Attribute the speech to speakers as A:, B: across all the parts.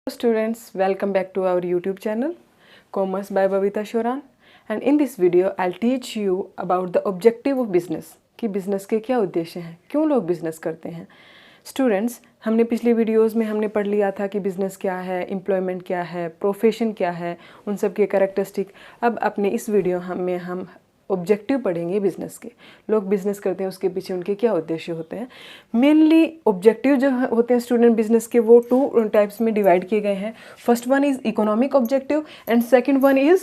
A: Students, welcome back to our YouTube channel Commerce by Babita Shoran, and in this video I'll teach you about the objective of business कि business के क्या उद्देश्य हैं, क्यों लोग business करते हैं। स्टूडेंट्स, हमने पिछली वीडियोस में हमने पढ़ लिया था कि बिज़नेस क्या है, एम्प्लॉयमेंट क्या है, प्रोफेशन क्या है, उन सब के कैरेक्टरिस्टिक। अब अपने इस वीडियो हम ऑब्जेक्टिव पढ़ेंगे बिज़नेस के। लोग बिज़नेस करते हैं, उसके पीछे उनके क्या उद्देश्य होते हैं। मेनली ऑब्जेक्टिव जो होते हैं स्टूडेंट बिज़नेस के, वो टू टाइप्स में डिवाइड किए गए हैं। First one is economic objective and second one is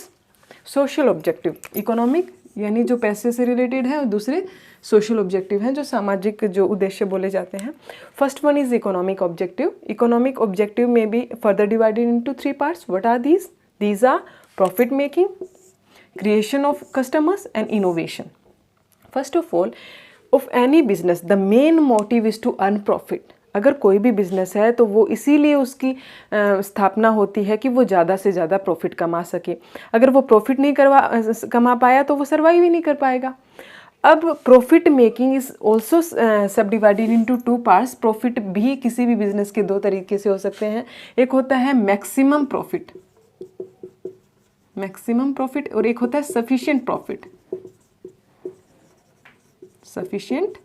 A: social objective. Economic यानी जो पैसे से रिलेटेड है, और दूसरे सोशल ऑब्जेक्टिव हैं जो सामाजिक जो उद्देश्य बोले जाते हैं। First one is economic objective. Economic objective में be further divided into three parts. What are these? These are profit making, creation of customers and innovation. First of all, of any business the main motive is to earn profit. अगर कोई भी business है तो वो इसीलिए उसकी स्थापना होती है कि वो ज़्यादा से ज़्यादा प्रॉफिट कमा सके। अगर वो प्रॉफिट नहीं कमा पाया तो वो सर्वाइव ही नहीं कर पाएगा। अब प्रॉफिट मेकिंग इज ऑल्सो सब divided into two parts. Profit भी किसी भी बिजनेस के दो तरीके से हो सकते हैं। एक होता है मैक्सिमम प्रॉफिट, मैक्सिमम प्रॉफिट, और एक होता है sufficient profit, sufficient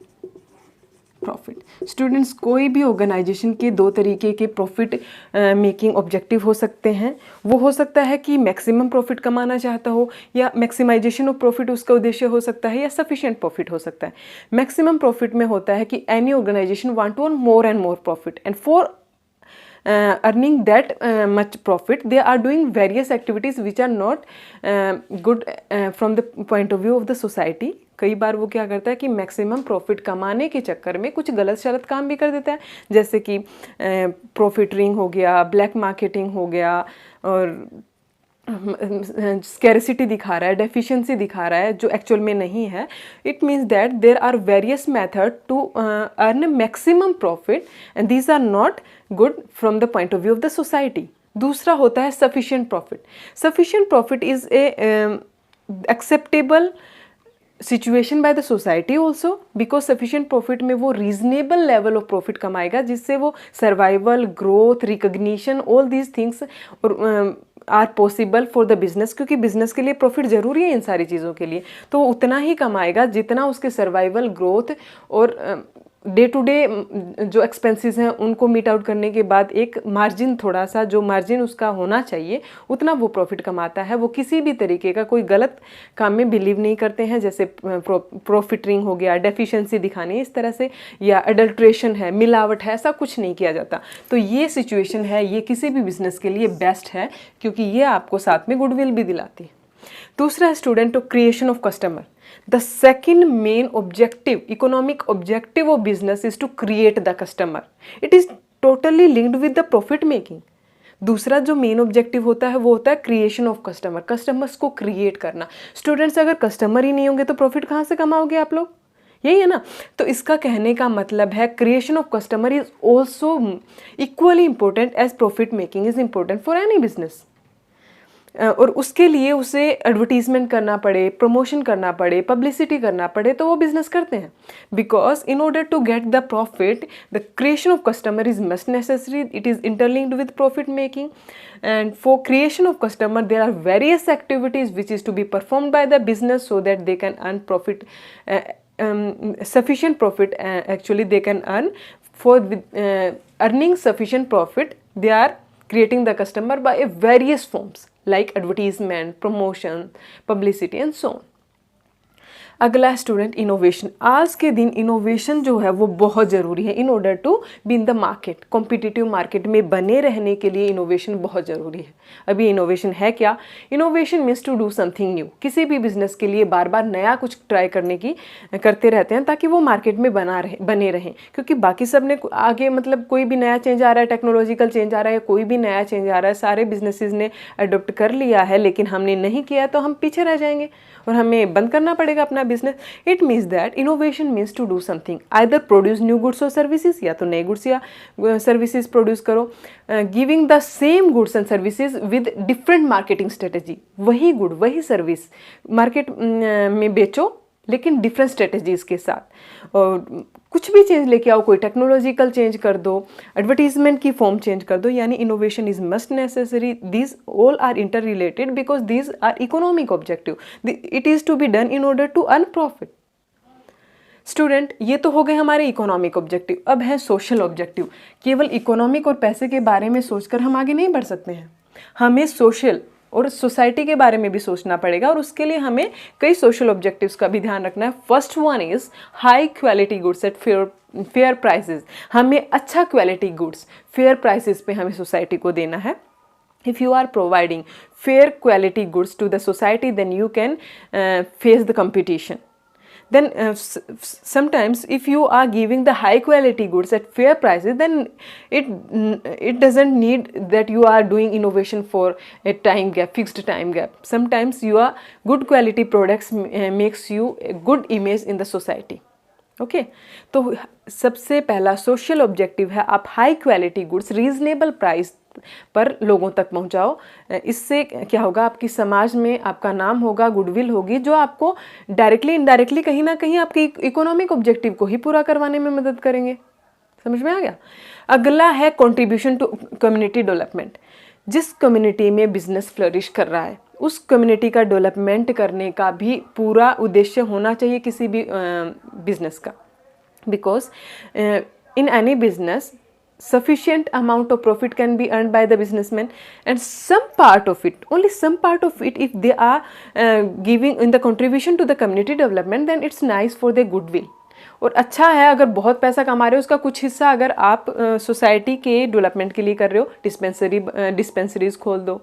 A: profit. Students, कोई भी ऑर्गेनाइजेशन के दो तरीके के प्रॉफिट मेकिंग ऑब्जेक्टिव हो सकते हैं। वो हो सकता है कि मैक्सिमम प्रॉफिट कमाना चाहता हो, या मैक्सिमाइजेशन ऑफ प्रॉफिट उसका उद्देश्य हो सकता है, या सफिशिएंट प्रॉफिट हो सकता है। मैक्सिमम प्रॉफिट में होता है कि any organisation want to earn more and more profit, and for earning that much profit they are doing various activities which are not good from the point of view of the society. कई बार वो क्या करता है कि maximum profit कमाने के चक्कर में कुछ गलत शरत काम भी कर देता है, जैसे कि प्रॉफिटरिंग हो गया, ब्लैक मार्केटिंग हो गया, और स्कैरिसिटी दिखा रहा है, डेफिशिएंसी दिखा रहा है जो एक्चुअल में नहीं है। It means that there are various method to earn maximum profit and these are not good from the point of view of the society. दूसरा होता है sufficient profit. Sufficient profit is a acceptable situation by the society also, because sufficient profit में वो reasonable level of profit कमाएगा जिससे वो survival, growth, recognition, all these things are possible for the business. क्योंकि business के लिए profit जरूरी है इन सारी चीज़ों के लिए, तो वो उतना ही कमाएगा जितना उसके सर्वाइवल, ग्रोथ और डे टू डे जो एक्सपेंसेस हैं उनको मीट आउट करने के बाद एक मार्जिन, थोड़ा सा जो मार्जिन उसका होना चाहिए उतना वो प्रॉफिट कमाता है। वो किसी भी तरीके का कोई गलत काम में बिलीव नहीं करते हैं, जैसे प्रॉफिटरिंग हो गया, डेफिशिएंसी दिखानी इस तरह से, या अडल्ट्रेशन है, मिलावट है, ऐसा कुछ नहीं किया जाता। तो ये सिचुएशन है, ये किसी भी बिजनेस के लिए बेस्ट है क्योंकि ये आपको साथ में गुडविल भी दिलाती है। दूसरा है student creation of customer. The second main objective, economic objective of business is to create the customer. It is totally linked with the profit making. दूसरा जो मेन ऑब्जेक्टिव होता है वो होता है क्रिएशन ऑफ कस्टमर, कस्टमर्स को create करना। Students, अगर कस्टमर ही नहीं होंगे तो प्रॉफिट कहाँ से कमाओगे आप लोग? यही है ना। तो इसका कहने का मतलब है creation of customer is also equally important as profit making is important for any business. और उसके लिए उसे एडवर्टीजमेंट करना पड़े, प्रमोशन करना पड़े, पब्लिसिटी करना पड़े, तो वो बिजनेस करते हैं। Because in order to get the profit the creation of customer is must necessary, it is interlinked with profit making. And for creation of customer there are various activities which is to be performed by the business so that they can earn profit, sufficient profit. Actually they can earn for earning sufficient profit they are creating the customer by various forms like advertisement, promotion, publicity and so on. अगला student innovation. आज के दिन innovation जो है वो बहुत ज़रूरी है in order to be in the market. Competitive market में बने रहने के लिए इनोवेशन बहुत ज़रूरी है। अभी इनोवेशन है क्या? Innovation means to do something new. किसी भी बिजनेस के लिए बार बार नया कुछ ट्राई करते रहते हैं ताकि वो मार्केट में बने रहें। क्योंकि बाकी सब ने आगे, मतलब कोई भी नया चेंज आ रहा है, टेक्नोलॉजिकल चेंज आ रहा है, कोई भी नया चेंज आ रहा है, सारे बिजनेसेस ने अडोप्ट कर लिया है, लेकिन हमने नहीं किया तो हम पीछे रह जाएंगे और हमें बंद करना पड़ेगा अपना business. It means that innovation means to do something, either produce new goods और सर्विसेज, या तो नए गुड्स या सर्विसेज प्रोड्यूस करो, giving the same goods and services with different marketing strategy. वही गुड, वही सर्विस मार्केट में बेचो लेकिन डिफरेंट स्ट्रेटजीज़ के साथ। और कुछ भी चेंज लेके आओ, कोई टेक्नोलॉजिकल चेंज कर दो, एडवर्टीजमेंट की फॉर्म चेंज कर दो, यानी innovation is must necessary. These all are inter related because these are economic objective, it is to be done in order to earn profit. Student, ये तो हो गए हमारे इकोनॉमिक ऑब्जेक्टिव। अब है सोशल ऑब्जेक्टिव। केवल इकोनॉमिक और पैसे के बारे में सोचकर हम आगे नहीं बढ़ सकते हैं, हमें सोशल और सोसाइटी के बारे में भी सोचना पड़ेगा, और उसके लिए हमें कई सोशल ऑब्जेक्टिव्स का भी ध्यान रखना है। First one is high quality goods at fair prices. हमें अच्छा क्वालिटी गुड्स फेयर प्राइसेस पे हमें सोसाइटी को देना है। If you are providing fair quality goods to the society, then you can face the competition. Then sometimes if you are giving the high quality goods at fair prices, then it doesn't need that you are doing innovation for a time gap, fixed time gap. Sometimes your good quality products makes you a good image in the society. Okay तो सबसे पहला social objective है आप high quality goods reasonable price पर लोगों तक पहुंचाओ। इससे क्या होगा, आपकी समाज में आपका नाम होगा, गुडविल होगी, जो आपको डायरेक्टली इनडायरेक्टली कहीं ना कहीं आपके इकोनॉमिक ऑब्जेक्टिव को ही पूरा करवाने में मदद करेंगे। समझ में आ गया। अगला है कंट्रीब्यूशन टू कम्युनिटी डेवलपमेंट। जिस कम्युनिटी में बिजनेस फ्लरिश कर रहा है उस कम्युनिटी का डेवलपमेंट करने का भी पूरा उद्देश्य होना चाहिए किसी भी बिजनेस का, because in any business sufficient amount of profit can be earned by the businessman, and some part of it, only some part of it, if they are giving in the contribution to the community development, then it's nice for their goodwill. और अच्छा है अगर बहुत पैसा कमा रहे हो, उसका कुछ हिस्सा अगर आप सोसाइटी के डेवलपमेंट के लिए कर रहे हो, डिस्पेंसरीज खोल दो,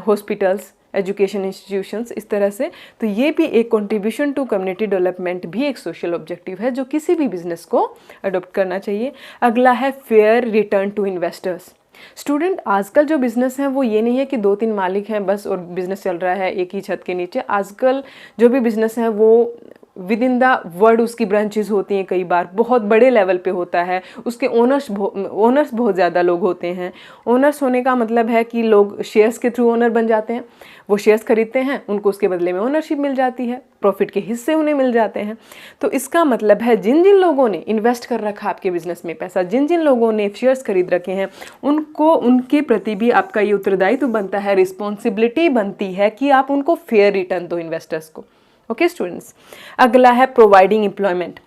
A: हॉस्पिटल्स, एजुकेशन इंस्टीट्यूशंस, इस तरह से, तो ये भी एक कंट्रीब्यूशन टू कम्युनिटी डेवलपमेंट भी एक सोशल ऑब्जेक्टिव है जो किसी भी बिजनेस को अडॉप्ट करना चाहिए। अगला है fair return to investors. Student, आजकल जो बिज़नेस है वो ये नहीं है कि 2-3 मालिक हैं बस और बिज़नेस चल रहा है एक ही छत के नीचे। आजकल जो भी बिज़नेस है वो विद इन द वर्ल्ड उसकी ब्रांचेस होती हैं, कई बार बहुत बड़े लेवल पे होता है, उसके ओनर्स बहुत ज़्यादा लोग होते हैं। ओनर्स होने का मतलब है कि लोग शेयर्स के थ्रू ओनर बन जाते हैं, वो शेयर्स खरीदते हैं, उनको उसके बदले में ओनरशिप मिल जाती है, प्रॉफिट के हिस्से उन्हें मिल जाते हैं। तो इसका मतलब है जिन जिन लोगों ने इन्वेस्ट कर रखा आपके बिजनेस में पैसा, जिन जिन लोगों ने शेयर्स खरीद रखे हैं, उनको उनके प्रति भी आपका ये उत्तरदायित्व बनता है, रिस्पॉन्सिबिलिटी बनती है कि आप उनको फेयर रिटर्न दो इन्वेस्टर्स को। ओके स्टूडेंट्स, अगला है providing employment.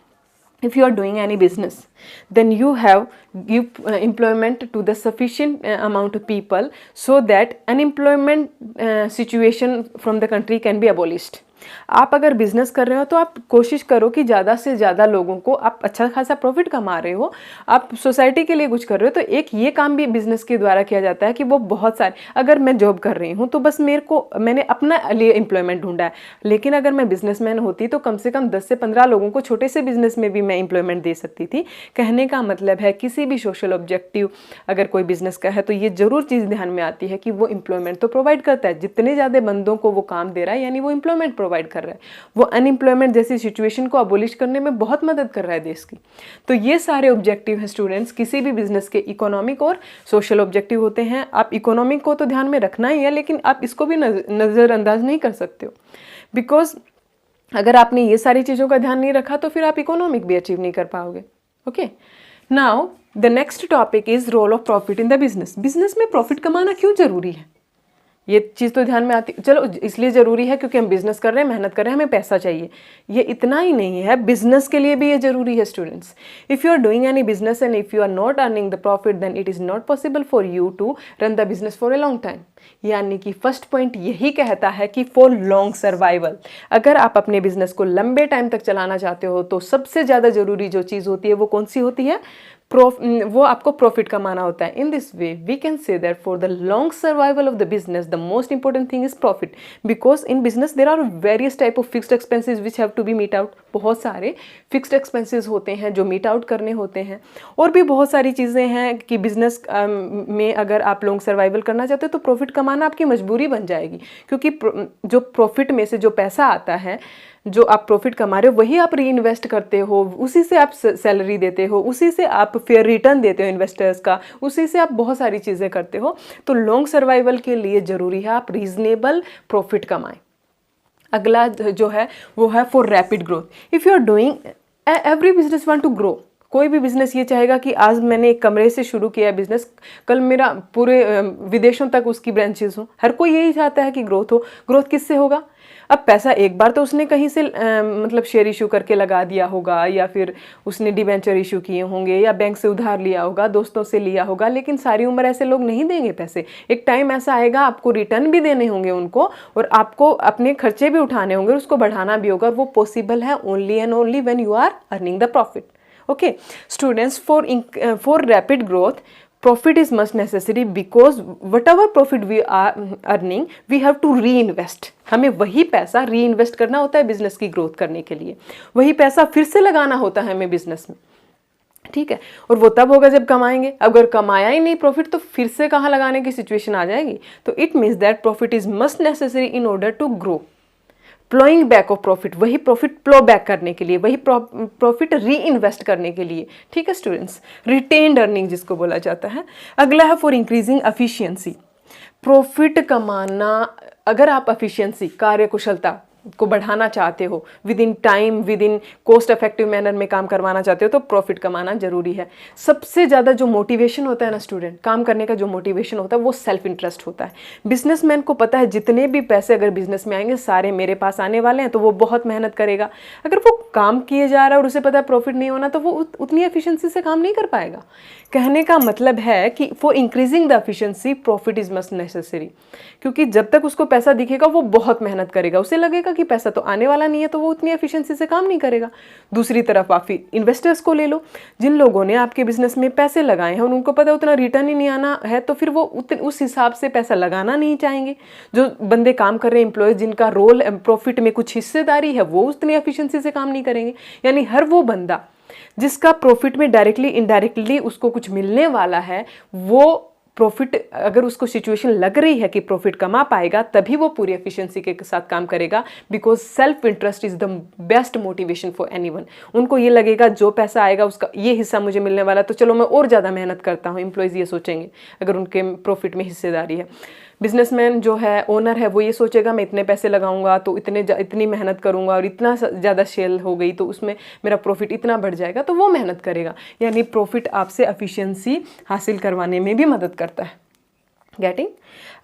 A: If you are doing any business, then you have give employment to the sufficient amount of people so that unemployment situation from the country can be abolished. आप अगर business कर रहे हो तो आप कोशिश करो कि ज़्यादा से ज़्यादा लोगों को, आप अच्छा खासा प्रॉफिट कमा रहे हो, आप सोसाइटी के लिए कुछ कर रहे हो, तो एक ये काम भी बिजनेस के द्वारा किया जाता है कि वो बहुत सारे, अगर मैं जॉब कर रही हूँ तो बस मैंने अपना लिए एम्प्लॉयमेंट ढूंढा है, लेकिन अगर मैं बिजनेसमैन होती तो कम से कम 10 से 15 लोगों को छोटे से बिजनेस में भी मैं एम्प्लॉयमेंट दे सकती थी। कहने का मतलब है किसी भी सोशल ऑब्जेक्टिव अगर कोई बिजनेस का है तो ये जरूर चीज़ ध्यान में आती है कि वो एम्प्लॉयमेंट तो प्रोवाइड करता है, जितने ज़्यादा बंदों को वो काम दे रहा है यानी वो एम्प्लॉयमेंट प्रोवाइड कर रहा है, वो अनएम्प्लॉयमेंट जैसी सिचुएशन को अबोलिश करने में बहुत मदद कर रहा है देश की। तो ये सारे ऑब्जेक्टिव हैं स्टूडेंट्स, किसी भी बिजनेस के इकोनॉमिक और सोशल ऑब्जेक्टिव होते हैं। आप इकोनॉमिक को तो ध्यान में रखना ही है, लेकिन आप इसको भी नज़रअंदाज नहीं कर सकते हो, बिकॉज अगर आपने ये सारी चीज़ों का ध्यान नहीं रखा तो फिर आप इकोनॉमिक भी अचीव नहीं कर पाओगे। Okay, now the next topic is role of profit in the business. Business में प्रॉफिट कमाना क्यों जरूरी है, ये चीज़ तो ध्यान में आती, चलो इसलिए ज़रूरी है क्योंकि हम बिज़नेस कर रहे हैं, मेहनत कर रहे हैं, हमें पैसा चाहिए। ये इतना ही नहीं है, बिजनेस के लिए भी ये ज़रूरी है students. If you are doing any business and if you are not earning the profit, then it is not possible for you to run the business for a long time. यानी कि first point यही कहता है कि for long survival, अगर आप अपने business को लंबे टाइम तक चलाना चाहते हो तो सबसे ज़्यादा ज़रूरी जो चीज़ होती है वो कौन सी होती है, वो आपको प्रॉफिट कमाना होता है। In this way we can say that for the long survival of the business the most important thing is profit, because in business there are various type of fixed expenses which have to be meet out. बहुत सारे fixed expenses होते हैं जो meet out करने होते हैं, और भी बहुत सारी चीज़ें हैं कि बिजनेस में अगर आप लॉन्ग सर्वाइवल करना चाहते हो तो प्रॉफिट कमाना आपकी मजबूरी बन जाएगी, क्योंकि जो प्रॉफिट में से जो पैसा आता है, जो आप प्रॉफिट कमा रहे हो वही आप री इन्वेस्ट करते हो, उसी से आप सैलरी देते हो, उसी से आप फेयर रिटर्न देते हो इन्वेस्टर्स का, उसी से आप बहुत सारी चीज़ें करते हो। तो लॉन्ग सर्वाइवल के लिए ज़रूरी है आप रीजनेबल प्रॉफिट कमाएं। अगला जो है वो है for rapid growth. If you are doing, every business want to grow. कोई भी बिजनेस ये चाहेगा कि आज मैंने एक कमरे से शुरू किया है बिजनेस, कल मेरा पूरे विदेशों तक उसकी ब्रांचेस हो। हर कोई यही चाहता है कि ग्रोथ हो। ग्रोथ किससे होगा? अब पैसा एक बार तो उसने कहीं से मतलब शेयर इशू करके लगा दिया होगा, या फिर उसने डिबेंचर इशू किए होंगे, या बैंक से उधार लिया होगा, दोस्तों से लिया होगा। लेकिन सारी उम्र ऐसे लोग नहीं देंगे पैसे। एक टाइम ऐसा आएगा आपको रिटर्न भी देने होंगे उनको, और आपको अपने खर्चे भी उठाने होंगे, उसको बढ़ाना भी होगा। और वो पॉसिबल है only and only when you are earning the profit. Okay, students, for rapid growth, profit is must necessary, because whatever profit we are earning, we have to reinvest. हमें वही पैसा रीइन्वेस्ट करना होता है बिजनेस की growth करने के लिए। वही पैसा फिर से लगाना होता है हमें बिजनेस में, ठीक है। और वो तब होगा जब कमाएंगे। अगर कमाया ही नहीं प्रॉफिट, तो फिर से कहाँ लगाने की सिचुएशन आ जाएगी। तो it means that profit is must necessary in order to grow. Ploughing back of profit, वही प्रॉफिट प्लो बैक करने के लिए, वही प्रॉफिट री इन्वेस्ट करने के लिए, ठीक है स्टूडेंट्स। रिटेन्ड अर्निंग जिसको बोला जाता है। अगला है फॉर इंक्रीजिंग एफिशिएंसी। प्रॉफिट कमाना, अगर आप एफिशिएंसी, कार्यकुशलता को बढ़ाना चाहते हो, with in time, with in cost effective manner में काम करवाना चाहते हो, तो प्रॉफिट कमाना जरूरी है। सबसे ज़्यादा जो मोटिवेशन होता है ना स्टूडेंट, काम करने का जो मोटिवेशन होता है वो सेल्फ इंटरेस्ट होता है। बिजनेसमैन को पता है जितने भी पैसे अगर बिजनेस में आएंगे सारे मेरे पास आने वाले हैं, तो वो बहुत मेहनत करेगा। अगर वो काम किए जा रहा है और उसे पता है प्रॉफिट नहीं होना, तो वो उतनी एफिशिएंसी से काम नहीं कर पाएगा। कहने का मतलब है कि for increasing the efficiency profit is must necessary, क्योंकि जब तक उसको पैसा दिखेगा वो बहुत मेहनत करेगा। उसे लगेगा कि पैसा तो आने वाला नहीं है, तो वो उतनी एफिशिएंसी से काम नहीं करेगा। दूसरी तरफ आप इन्वेस्टर्स को ले लो, जिन लोगों ने आपके बिजनेस में पैसे लगाए हैं और उनको पता है उतना रिटर्न ही नहीं आना है, तो फिर वो उस हिसाब से पैसा लगाना नहीं चाहेंगे। जो बंदे काम कर रहे हैं, एम्प्लॉयज जिनका रोल प्रॉफिट में कुछ हिस्सेदारी है, वो उतनी एफिशिएंसी से काम नहीं करेंगे। यानी हर वो बंदा जिसका प्रॉफिट में डायरेक्टली इनडायरेक्टली उसको कुछ मिलने वाला है, वो प्रॉफिट, अगर उसको सिचुएशन लग रही है कि प्रॉफिट कमा पाएगा, तभी वो पूरी एफिशिएंसी के साथ काम करेगा। Because self interest is the best motivation for anyone. उनको ये लगेगा जो पैसा आएगा उसका ये हिस्सा मुझे मिलने वाला, तो चलो मैं और ज़्यादा मेहनत करता हूँ। एम्प्लॉयज़ ये सोचेंगे अगर उनके प्रॉफिट में हिस्सेदारी है। बिजनेसमैन जो है, ओनर है, वो ये सोचेगा मैं इतने पैसे लगाऊंगा तो इतनी मेहनत करूंगा, और इतना ज़्यादा सेल हो गई तो उसमें मेरा प्रॉफिट इतना बढ़ जाएगा, तो वो मेहनत करेगा। यानी प्रॉफिट आपसे एफिशिएंसी हासिल करवाने में भी मदद करता है। गेटिंग?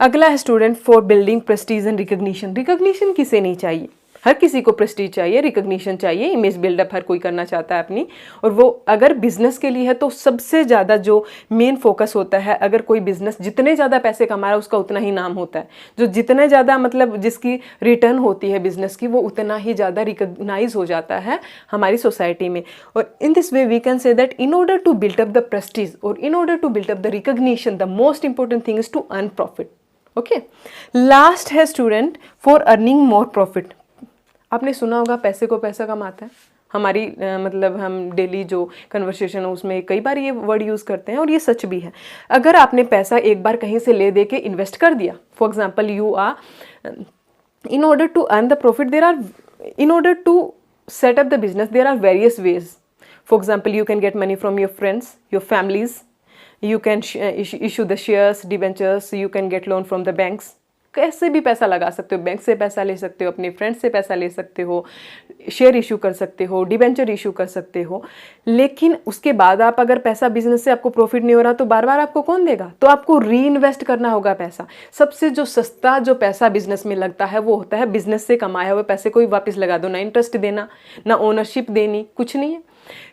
A: अगला है student for building Prestige and recognition. Recognition किसे नहीं चाहिए? हर किसी को प्रेस्टीज चाहिए, रिकग्निशन चाहिए, इमेज बिल्डअप हर कोई करना चाहता है अपनी। और वो अगर बिजनेस के लिए है तो सबसे ज़्यादा जो मेन फोकस होता है, अगर कोई बिजनेस जितने ज़्यादा पैसे कमा रहा है उसका उतना ही नाम होता है। जो जितने ज़्यादा मतलब जिसकी रिटर्न होती है बिजनेस की, वो उतना ही ज़्यादा रिकग्नाइज हो जाता है हमारी सोसाइटी में। और in this way we can say that in order to build up the prestige और in order to build up the recognition, the most important thing is to earn profit. Okay, last है student for earning more profit. आपने सुना होगा पैसे को पैसा कमाता है। हमारी मतलब हम डेली जो कन्वर्सेशन है उसमें कई बार ये वर्ड यूज़ करते हैं, और ये सच भी है। अगर आपने पैसा एक बार कहीं से ले दे के इन्वेस्ट कर दिया, for example you are in order to earn the profit, in order to set up the business, there are various ways. For example, you can get money from your friends, your families, you can issue the shares, debentures, you can get loan from the banks. कैसे भी पैसा लगा सकते हो, bank से पैसा ले सकते हो, अपने फ्रेंड से पैसा ले सकते हो, शेयर इशू कर सकते हो, डिबेंचर इशू कर सकते हो। लेकिन उसके बाद आप अगर पैसा बिजनेस से आपको प्रॉफिट नहीं हो रहा, तो बार बार आपको कौन देगा? तो आपको री इन्वेस्ट करना होगा पैसा। सबसे जो सस्ता जो पैसा बिजनेस में लगता है वो होता है बिजनेस से कमाए हुए पैसे को ही वापस लगा दो। ना इंटरेस्ट देना, ना ओनरशिप देनी, कुछ नहीं है।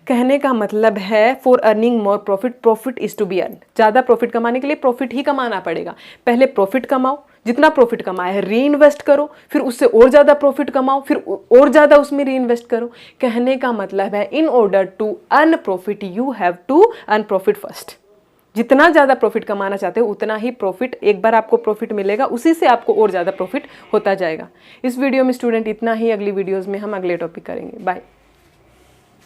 A: कहने का मतलब है for earning more profit, profit is to be earn. ज़्यादा प्रॉफिट कमाने के लिए प्रॉफिट ही कमाना पड़ेगा। पहले प्रॉफिट कमाओ, जितना प्रॉफिट कमाया है री इन्वेस्ट करो, फिर उससे और ज़्यादा प्रॉफिट कमाओ, फिर और ज़्यादा उसमें री इन्वेस्ट करो। कहने का मतलब है in order to earn profit you have to earn profit first. जितना ज़्यादा प्रॉफिट कमाना चाहते हो उतना ही प्रॉफिट, एक बार आपको प्रॉफिट मिलेगा उसी से आपको और ज़्यादा प्रॉफिट होता जाएगा। इस वीडियो में स्टूडेंट इतना ही। अगली वीडियोज़ में हम अगले टॉपिक करेंगे। बाय।